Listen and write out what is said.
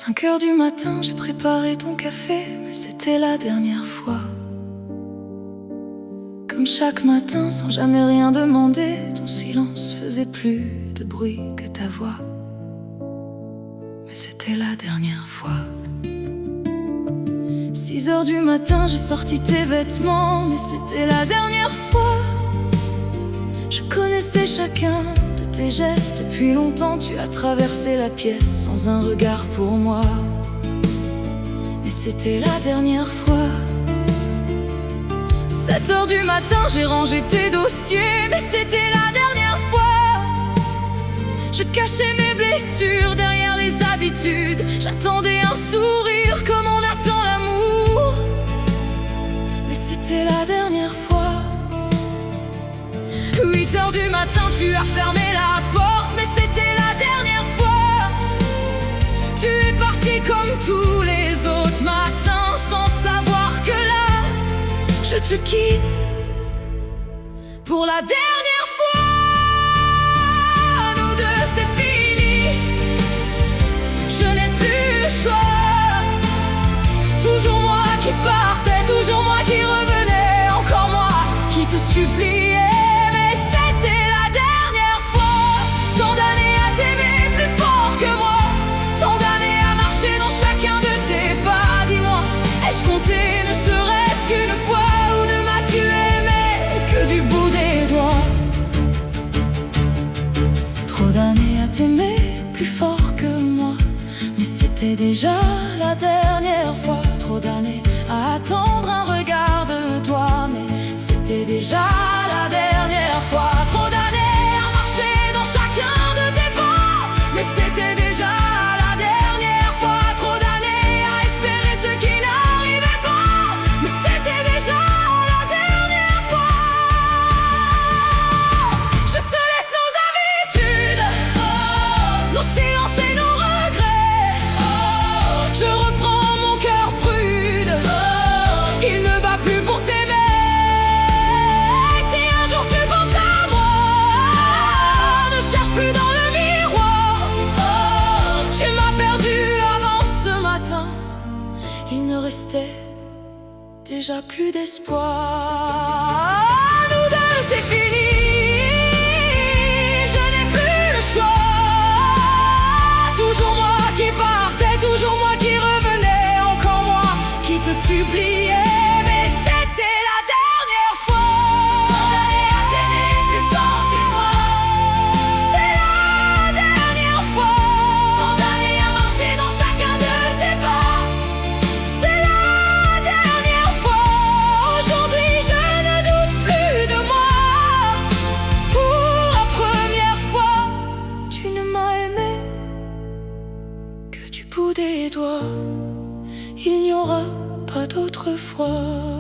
5 heures du matin, j'ai préparé ton café, mais c'était la dernière fois. Comme chaque matin, sans jamais rien demander, ton silence faisait plus de bruit que ta voix. Mais c'était la dernière fois. 6 heures du matin, j'ai sorti tes vêtements, mais c'était la dernière fois. Je connaissais chacun de tes gestes. Depuis longtemps, tu as traversé la pièce sans un regard pour moi. Mais c'était la dernière fois. 7 heures du matin, j'ai rangé tes dossiers, mais c'était la dernière fois. Je cachais mes blessures derrière les habitudes. J'attendais un sourire comme on attend l'amour. Mais c'était la dernière fois. 8 heures du matin, tu as fermé la porte, mais c'était la dernière fois. Tu es parti comme tous les autres matins, sans savoir que là, je te quitte pour la dernière fois. Nous deux, c'est fini. Je n'ai plus le choix. Toujours moi qui partais, toujours moi qui revenais, encore moi qui te suppliais. Mais c'était la dernière fois. Tant d'années à t'aimer plus fort que moi, tant d'années à marcher dans chacun de tes pas. Dis-moi, ai-je compté ne serait-ce qu'une fois, ou ne m'as-tu aimé que du bout des doigts? Trop d'années à t'aimer plus fort que moi, mais c'était déjà la dernière fois. Trop d'années à attendre un regard de toi, mais c'était déjà la dernière fois. Trop d'années à marcher dans chacun de tes pas, mais c'était déjà la dernière fois. Trop d'années à espérer ce qui n'arrivait pas, mais c'était déjà la dernière fois. Je te laisse nos habitudes, nos silences et nos regrets. Je reprends mon cœur prude, il ne bat plus pour t'aimer. Si un jour tu penses à moi, ne cherche plus dans le miroir. Tu m'as perdu avant ce matin, il ne restait déjà plus d'espoir. Nous deux, c'est fini. Je n'ai plus le choix. Toujours moi qui partais, toujours moi qui revenais, encore moi qui te suppliais. Mais c'était la dernière fois. Tant d'années à t'aimer plus fort que moi, c'est la dernière fois. Tant d'années à marcher dans chacun de tes pas, c'est la dernière fois. Aujourd'hui je ne doute plus de moi. Pour la première fois, tu ne m'as aimé que du bout des doigts. Il n'y aura pas d'autre fois.